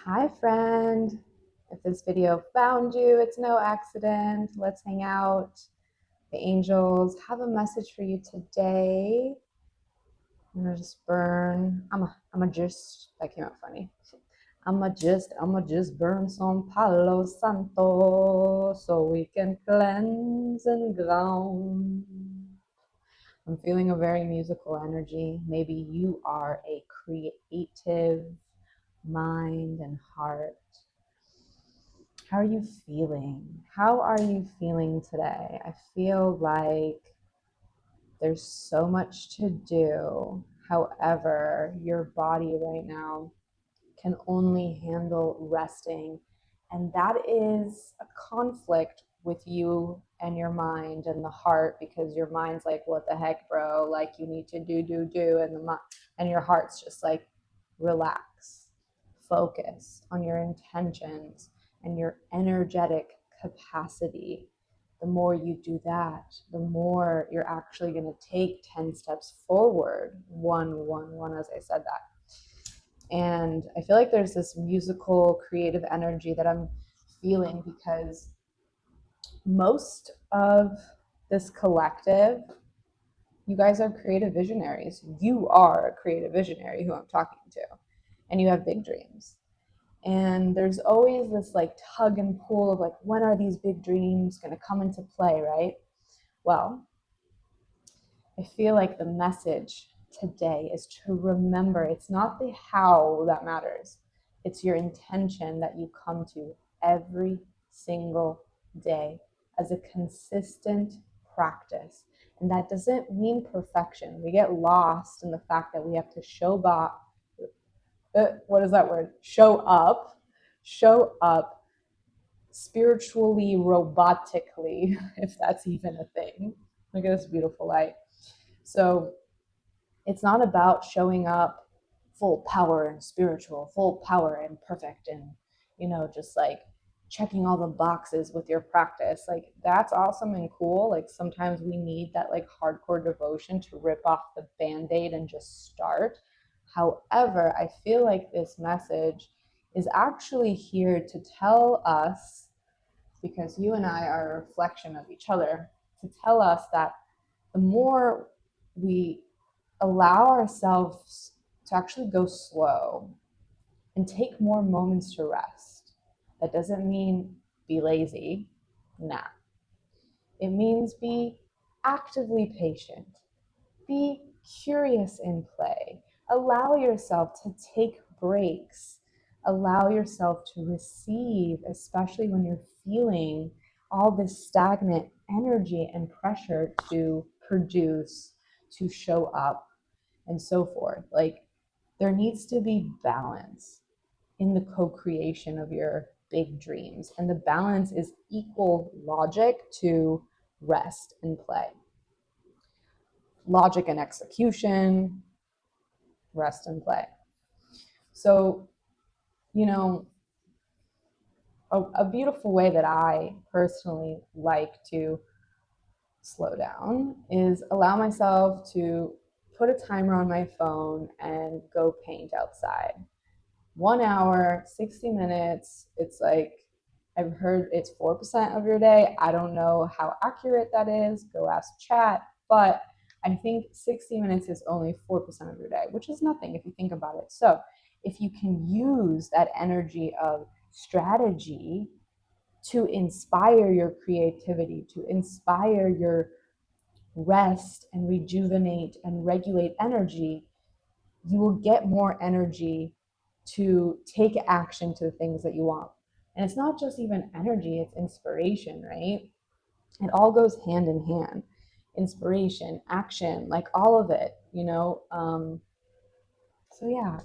Hi, friend. If this video found you, it's no accident. Let's hang out. The angels have a message for you today. I'm gonna just burn. That came out funny. I'm gonna just burn some Palo Santo so we can cleanse and ground. I'm feeling a very musical energy. Maybe you are a creative mind and heart. How are you feeling? How are you feeling today? I feel like there's so much to do. However, your body right now can only handle resting. And that is a conflict with you and your mind and the heart, because your mind's like, what the heck, bro? Like, you need to do. And your heart's just like, relax, focus on your intentions and your energetic capacity. The more you do that, the more you're actually going to take 10 steps forward. One, as I said that. And I feel like there's this musical, creative energy that I'm feeling because most of this collective, you guys are creative visionaries. You are a creative visionary who I'm talking to, and you have big dreams. And there's always this like tug and pull of like, when are these big dreams going to come into play, right? Well, I feel like the message today is to remember it's not the how that matters, it's your intention that you come to every single day as a consistent practice. And that doesn't mean perfection. We get lost in the fact that we have to what is that word? Show up spiritually, robotically, if that's even a thing. Look at this beautiful light. So it's not about showing up full power and spiritual, full power and perfect, and just like checking all the boxes with your practice. Like, that's awesome and cool. Like, sometimes we need that like hardcore devotion to rip off the band-aid and just start. However, I feel like this message is actually here to tell us, because you and I are a reflection of each other, to tell us that the more we allow ourselves to actually go slow and take more moments to rest. That doesn't mean be lazy. Nah. It means be actively patient. Be curious in play. Allow yourself to take breaks. Allow yourself to receive, especially when you're feeling all this stagnant energy and pressure to produce, to show up, and so forth. Like, there needs to be balance in the co-creation of your big dreams. And the balance is equal logic to rest and play. Logic and execution, rest and play. So, you know, a beautiful way that I personally like to slow down is allow myself to put a timer on my phone and go paint outside. 1 hour, 60 minutes. It's like, I've heard it's 4% of your day. I don't know how accurate that is. Go ask chat. But I think 60 minutes is only 4% of your day, which is nothing if you think about it. So if you can use that energy of strategy to inspire your creativity, to inspire your rest and rejuvenate and regulate energy, you will get more energy to take action to the things that you want. And it's not just even energy, it's inspiration, right? It all goes hand in hand. Inspiration, action, like all of it. So yeah,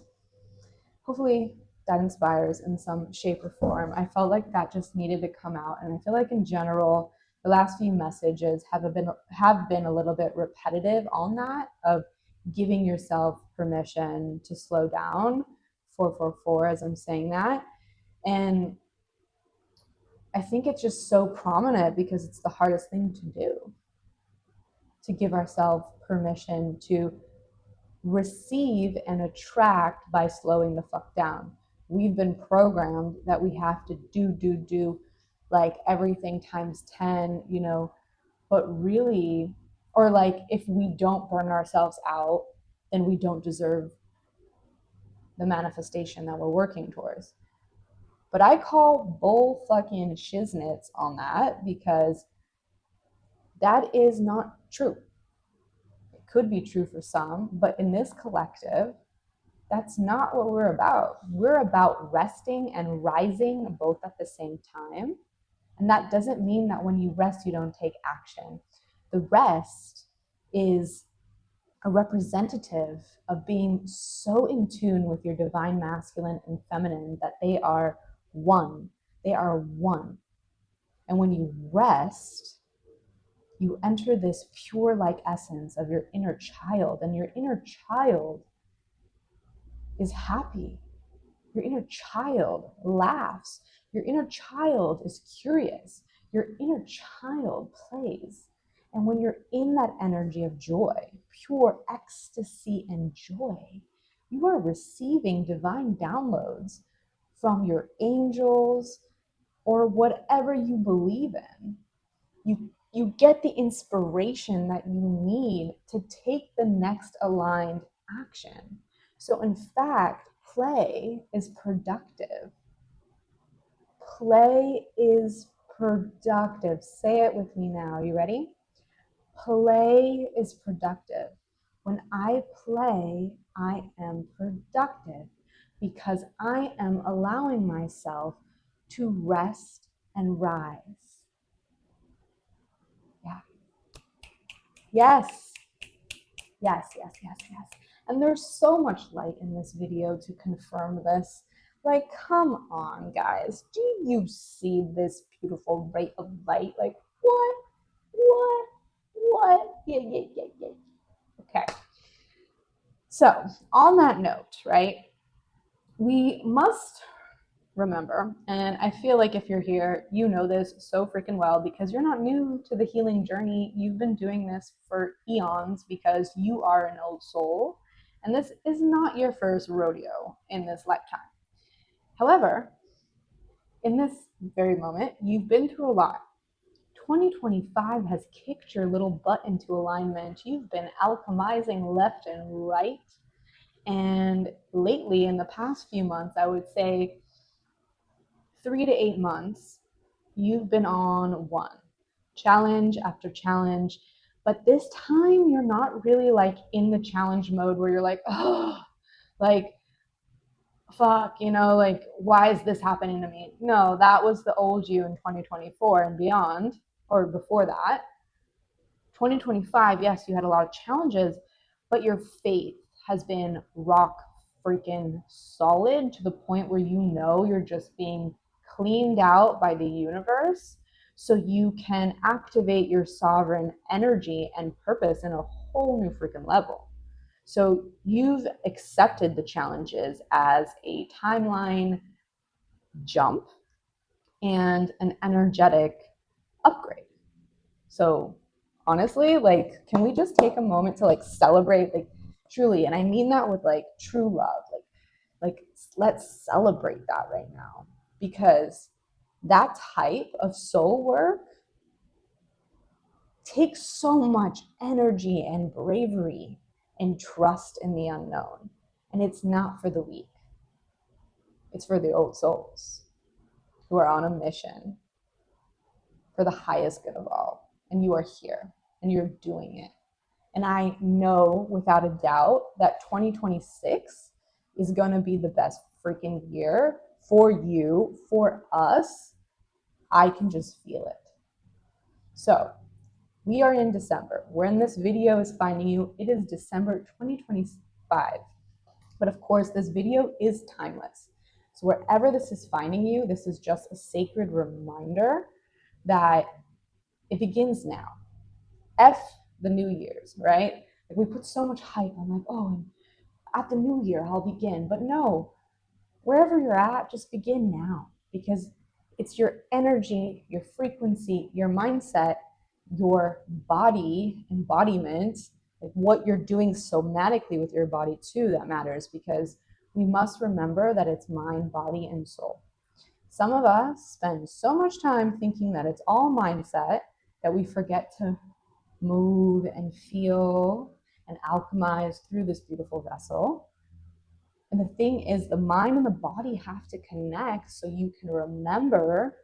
hopefully that inspires in some shape or form. I felt like that just needed to come out. And I feel like in general, the last few messages have been a little bit repetitive on that, of giving yourself permission to slow down. 444 as I'm saying that. And I think it's just so prominent because it's the hardest thing to do, to give ourselves permission to receive and attract by slowing the fuck down. we've been programmed that we have to do like everything times 10, you know, but really, or like if we don't burn ourselves out, then we don't deserve the manifestation that we're working towards. But I call bull fucking shiznits on that because that is not true. It could be true for some, but in this collective, that's not what we're about. We're about resting and rising both at the same time. And that doesn't mean that when you rest, you don't take action. The rest is a representative of being so in tune with your divine masculine and feminine that they are one. They are one. And when you rest, you enter this pure like essence of your inner child, and your inner child is happy. Your inner child laughs. Your inner child is curious. Your inner child plays. And when you're in that energy of joy, pure ecstasy and joy, you are receiving divine downloads from your angels or whatever you believe in. You get the inspiration that you need to take the next aligned action. So in fact, play is productive. Play is productive. Say it with me now. You ready? Play is productive. When I play, I am productive because I am allowing myself to rest and rise. Yeah. Yes. Yes, yes, yes, yes. And there's so much light in this video to confirm this. Like, come on, guys. Do you see this beautiful ray of light? Like, what? What? What? Yeah, yeah, yeah, yeah. Okay. So, on that note, right, we must remember, and I feel like if you're here, you know this so freaking well because you're not new to the healing journey. You've been doing this for eons because you are an old soul, and this is not your first rodeo in this lifetime. However, in this very moment, you've been through a lot. 2025 has kicked your little butt into alignment. You've been alchemizing left and right. And lately, in the past few months, I would say 3 to 8 months, you've been on one challenge after challenge. But this time, you're not really like in the challenge mode where you're like, oh, like, fuck, you know, like, why is this happening to me? No, that was the old you in 2024 and beyond, or before that. 2025, yes, you had a lot of challenges, but your faith has been rock freaking solid to the point where you know you're just being cleaned out by the universe so you can activate your sovereign energy and purpose in a whole new freaking level. So you've accepted the challenges as a timeline jump and an energetic upgrade. So honestly, like, can we just take a moment to like celebrate, like, truly, and I mean that with like true love, like let's celebrate that right now, because that type of soul work takes so much energy and bravery and trust in the unknown, and it's not for the weak. It's for the old souls who are on a mission for the highest good of all, and you are here and you're doing it. And I know without a doubt that 2026 is going to be the best freaking year for you, for us. I can just feel it. So we are in December. When this video is finding you, it is December 2025. But of course, this video is timeless. So wherever this is finding you, this is just a sacred reminder that it begins now. F the New Year's, right? Like, we put so much hype on like, oh, and at the new year I'll begin. But no, wherever you're at, just begin now, because it's your energy, your frequency, your mindset, your body embodiment, like what you're doing somatically with your body too, that matters. Because We must remember that it's mind, body, and soul. Some of us spend so much time thinking that it's all mindset that we forget to move and feel and alchemize through this beautiful vessel. And the thing is, the mind and the body have to connect so you can remember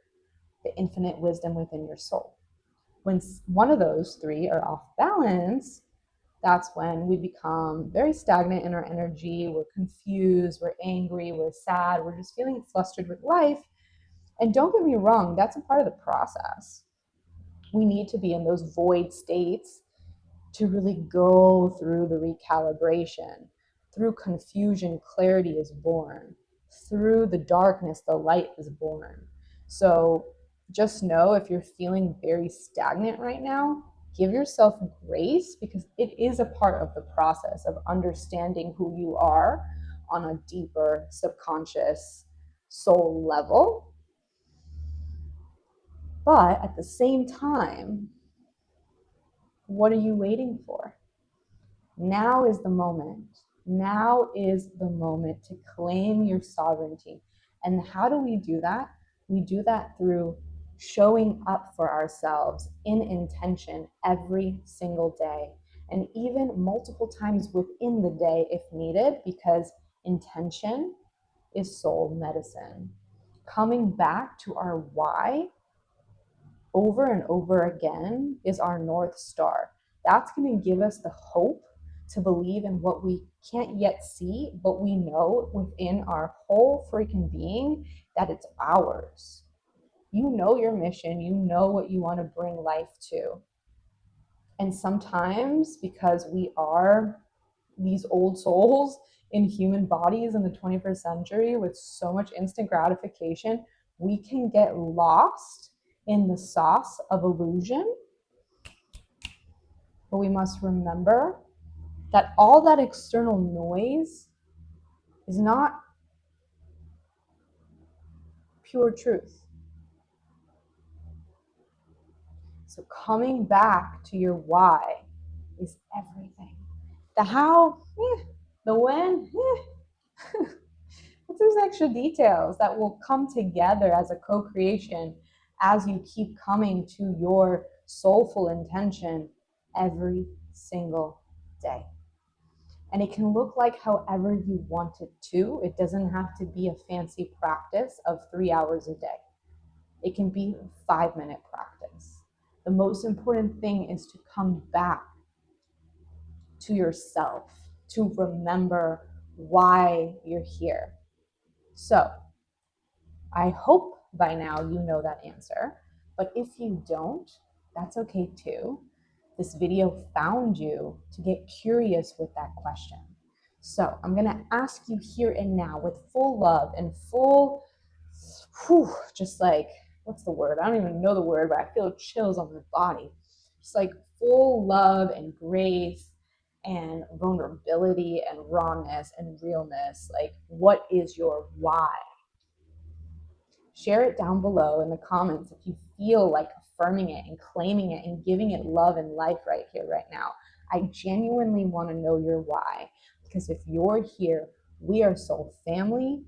the infinite wisdom within your soul. When one of those three are off balance, that's when we become very stagnant in our energy. We're confused, we're angry, we're sad, we're just feeling flustered with life. And don't get me wrong, that's a part of the process. We need to be in those void states to really go through the recalibration. Through confusion, clarity is born. Through the darkness, the light is born. So just know if you're feeling very stagnant right now, give yourself grace because it is a part of the process of understanding who you are on a deeper subconscious soul level. But at the same time, what are you waiting for? Now is the moment. Now is the moment to claim your sovereignty. And how do we do that? We do that through showing up for ourselves in intention every single day, and even multiple times within the day if needed, because intention is soul medicine. Coming back to our why over and over again is our North Star. That's going to give us the hope to believe in what we can't yet see, but we know within our whole freaking being that it's ours. You know your mission, you know what you want to bring life to. And sometimes, because we are these old souls in human bodies in the 21st century with so much instant gratification, we can get lost in the sauce of illusion. But we must remember that all that external noise is not pure truth. So coming back to your why is everything. The how, the when, it's those extra details that will come together as a co-creation as you keep coming to your soulful intention every single day. And it can look like however you want it to. It doesn't have to be a fancy practice of 3 hours a day. It can be a 5-minute practice. The most important thing is to come back to yourself, to remember why you're here. So I hope by now you know that answer, but if you don't, that's okay too. This video found you to get curious with that question. So I'm gonna ask you here and now with full love and full, just like, what's the word? I don't even know the word, but I feel chills on my body. Just like full love and grace and vulnerability and rawness and realness. Like, what is your why? Share it down below in the comments if you feel like affirming it and claiming it and giving it love and life right here, right now. I genuinely want to know your why, because if you're here, we are soul family,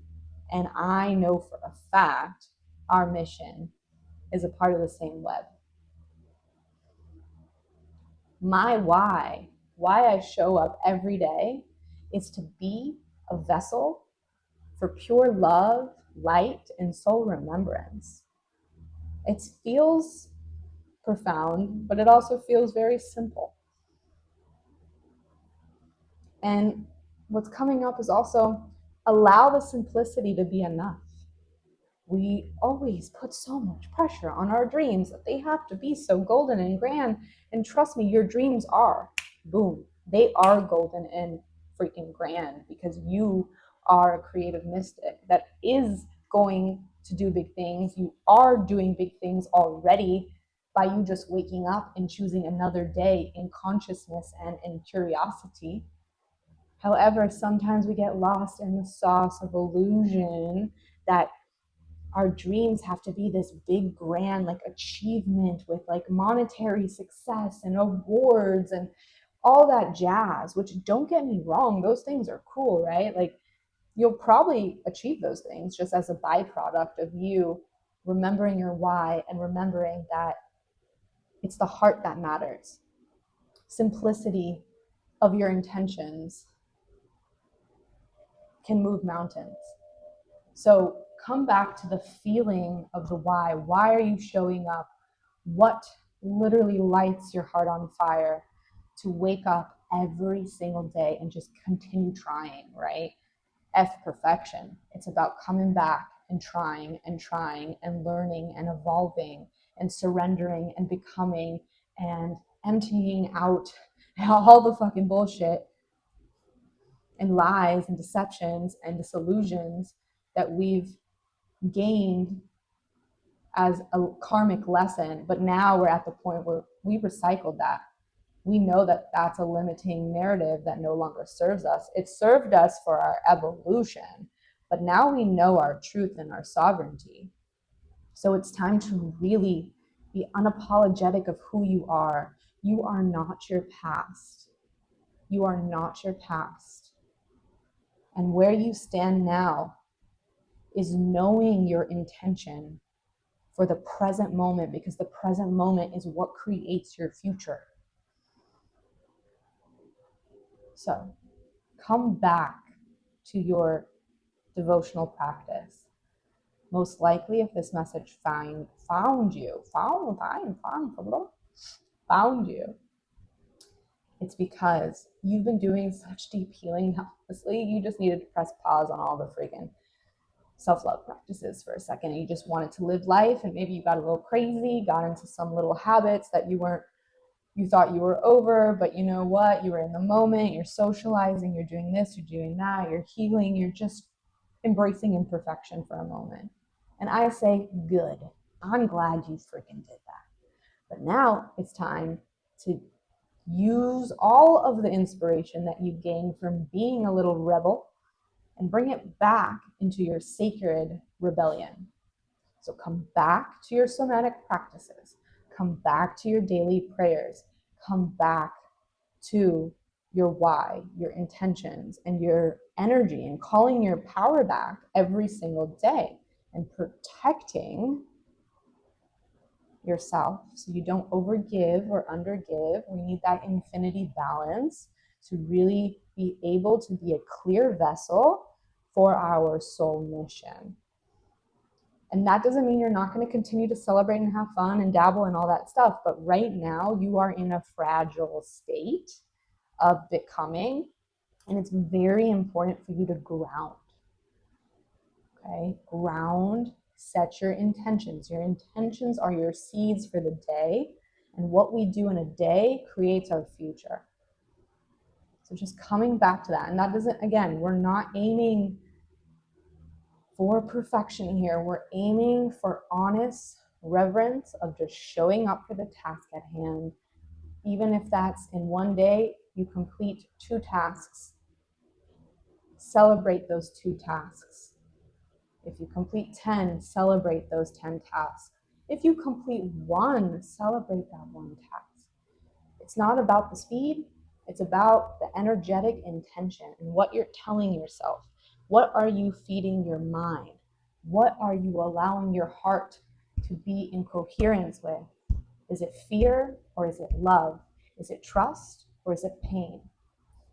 and I know for a fact our mission is a part of the same web. My why I show up every day, is to be a vessel for pure love, light, and soul remembrance. It feels profound, but it also feels very simple. And what's coming up is also allow the simplicity to be enough. We always put so much pressure on our dreams that they have to be so golden and grand. And trust me, your dreams are, boom, they are golden and freaking grand because you are a creative mystic that is going to do big things. You are doing big things already by you just waking up and choosing another day in consciousness and in curiosity. However, sometimes we get lost in the sauce of illusion that our dreams have to be this big grand like achievement with like monetary success and awards and all that jazz, which, don't get me wrong, those things are cool, right? Like, you'll probably achieve those things just as a byproduct of you remembering your why and remembering that it's the heart that matters. Simplicity of your intentions can move mountains. So come back to the feeling of the why. Why are you showing up? What literally lights your heart on fire to wake up every single day and just continue trying, right? F perfection. It's about coming back and trying and learning and evolving and surrendering and becoming and emptying out all the fucking bullshit and lies and deceptions and disillusions that we've gained as a karmic lesson. But now we're at the point where we recycled that. We know that that's a limiting narrative that no longer serves us. It served us for our evolution, but now we know our truth and our sovereignty. So it's time to really be unapologetic of who you are. You are not your past. You are not your past. And where you stand now is knowing your intention for the present moment, because the present moment is what creates your future. So come back to your devotional practice. Most likely, if this message found you, it's because you've been doing such deep healing. Honestly, you just needed to press pause on all the freaking self-love practices for a second, and you just wanted to live life, and maybe you got a little crazy, got into some little habits that you thought you were over, but you know what? You were in the moment, you're socializing, you're doing this, you're doing that, you're healing, you're just embracing imperfection for a moment. And I say, good. I'm glad you freaking did that. But now it's time to use all of the inspiration that you gained from being a little rebel and bring it back into your sacred rebellion. So come back to your somatic practices, come back to your daily prayers, come back to your why, your intentions, and your energy, and calling your power back every single day and protecting yourself so you don't overgive or undergive. We need that infinity balance to really be able to be a clear vessel for our soul mission. And that doesn't mean you're not going to continue to celebrate and have fun and dabble and all that stuff. But right now, you are in a fragile state of becoming. And it's very important for you to ground. Okay? Ground, set your intentions. Your intentions are your seeds for the day. And what we do in a day creates our future. So just coming back to that. And that doesn't, again, we're not aiming for perfection here. We're aiming for honest reverence of just showing up for the task at hand. Even if that's in one day, you complete 2 tasks. Celebrate those 2 tasks. If you complete 10, celebrate those 10 tasks. If you complete 1, celebrate that 1 task. It's not about the speed. It's about the energetic intention and what you're telling yourself. What are you feeding your mind? What are you allowing your heart to be in coherence with? Is it fear or is it love? Is it trust or is it pain?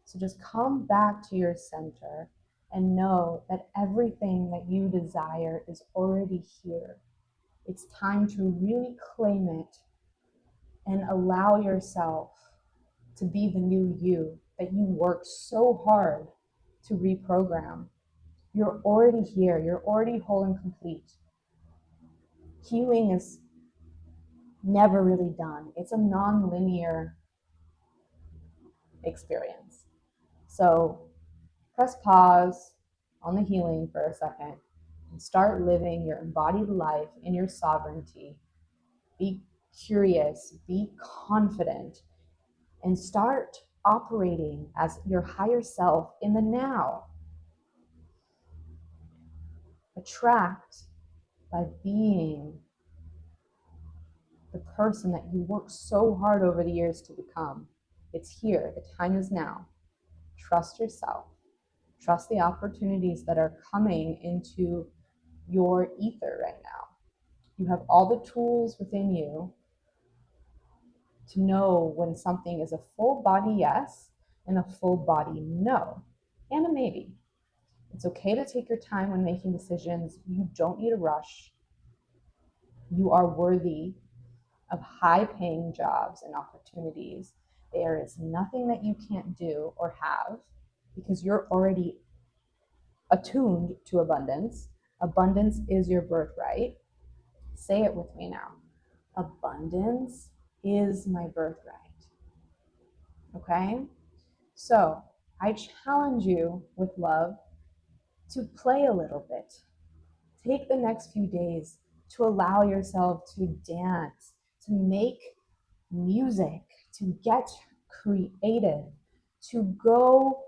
So just come back to your center and know that everything that you desire is already here. It's time to really claim it and allow yourself to be the new you that you worked so hard to reprogram. You're already here. You're already whole and complete. Healing is never really done. It's a non-linear experience. So press pause on the healing for a second and start living your embodied life in your sovereignty. Be curious, be confident, and start operating as your higher self in the now. Attract by being the person that you worked so hard over the years to become. It's here. The time is now. Trust yourself. Trust the opportunities that are coming into your ether right now. You have all the tools within you to know when something is a full body yes and a full body no, and a maybe. It's okay to take your time when making decisions. You don't need a rush. You are worthy of high paying jobs and opportunities. There is nothing that you can't do or have because you're already attuned to abundance. Abundance is your birthright. Say it with me now. Abundance is my birthright. Okay? So I challenge you with love to play a little bit. Take the next few days to allow yourself to dance, to make music, to get creative, to go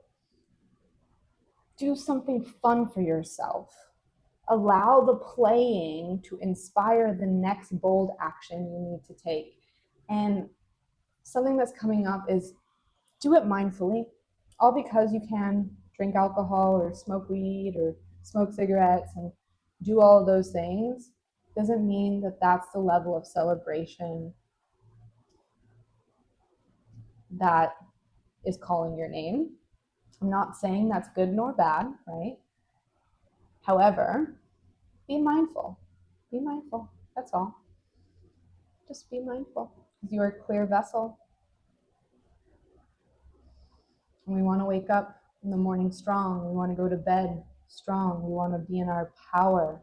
do something fun for yourself. Allow the playing to inspire the next bold action you need to take. And something that's coming up is do it mindfully. All because you can drink alcohol or smoke weed or smoke cigarettes and do all of those things doesn't mean that that's the level of celebration that is calling your name. I'm not saying that's good nor bad, right? However, be mindful. Be mindful. That's all. Just be mindful. You are a clear vessel. And we want to wake up in the morning strong. We want to go to bed strong. We want to be in our power.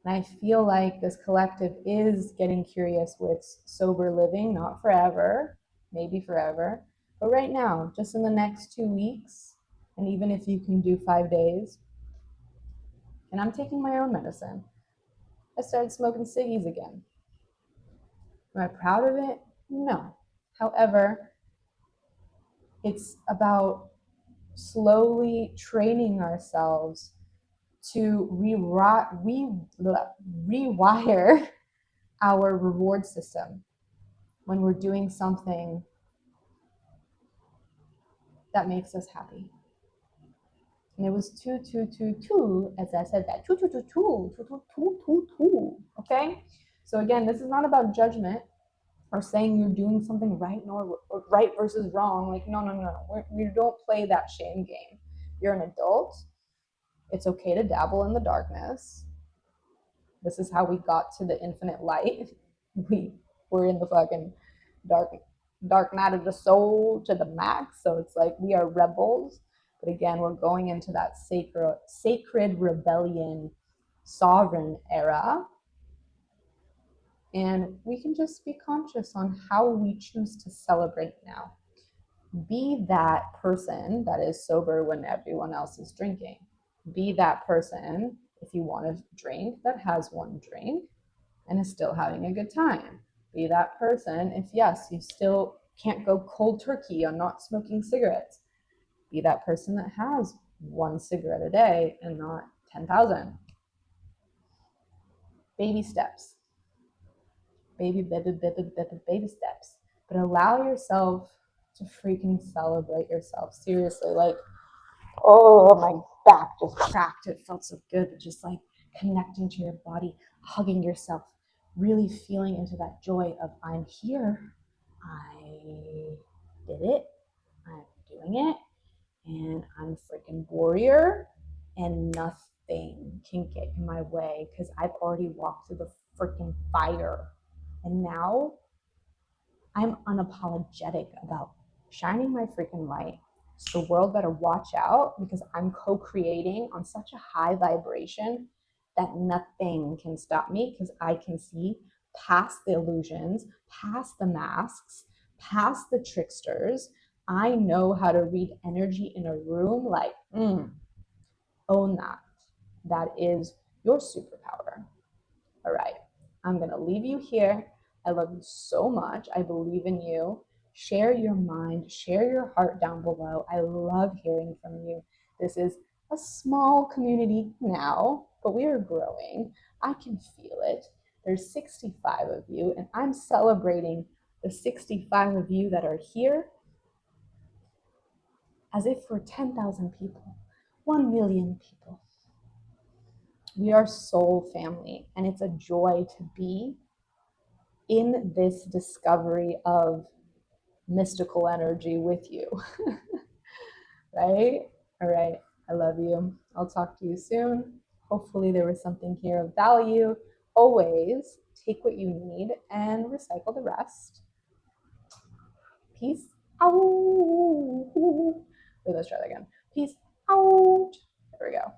And I feel like this collective is getting curious with sober living, not forever, maybe forever, but right now, just in the next 2 weeks, and even if you can do 5 days. And I'm taking my own medicine. I started smoking ciggies again. Am I proud of it? No. However, it's about slowly training ourselves to rewire our reward system when we're doing something that makes us happy. And it was two, as I said that, two. Okay? So again, this is not about judgment or saying you're doing something right or right versus wrong. Like, no. We don't play that shame game. You're an adult. It's okay to dabble in the darkness. This is how we got to the infinite light. We were in the fucking dark night of the soul to the max. So it's like we are rebels. But again, we're going into that sacred rebellion, sovereign era. And we can just be conscious on how we choose to celebrate now. Be that person that is sober when everyone else is drinking. Be that person, if you want to drink, that has one drink and is still having a good time. Be that person if, yes, you still can't go cold turkey on not smoking cigarettes. Be that person that has one cigarette a day and not 10,000. Baby steps. Baby steps. But allow yourself to freaking celebrate yourself. Seriously, like, oh, my back just cracked. It felt so good. But just like connecting to your body, hugging yourself, really feeling into that joy of I'm here. I did it. I'm doing it. And I'm a freaking warrior. And nothing can get in my way because I've already walked through the freaking fire. And now I'm unapologetic about shining my freaking light. So the world better watch out because I'm co-creating on such a high vibration that nothing can stop me because I can see past the illusions, past the masks, past the tricksters. I know how to read energy in a room like, own that. That is your superpower. All right, I'm going to leave you here. I love you so much. I believe in you. Share your mind, share your heart down below. I love hearing from you. This is a small community now, but we are growing. I can feel it. There's 65 of you, and I'm celebrating the 65 of you that are here as if we're 10,000 people. 1 million people. We are soul family, and it's a joy to be in this discovery of mystical energy with you. Right? All right. I love you. I'll talk to you soon. Hopefully, there was something here of value. Always take what you need and recycle the rest. Peace out. Wait, let's try that again. Peace out. There we go.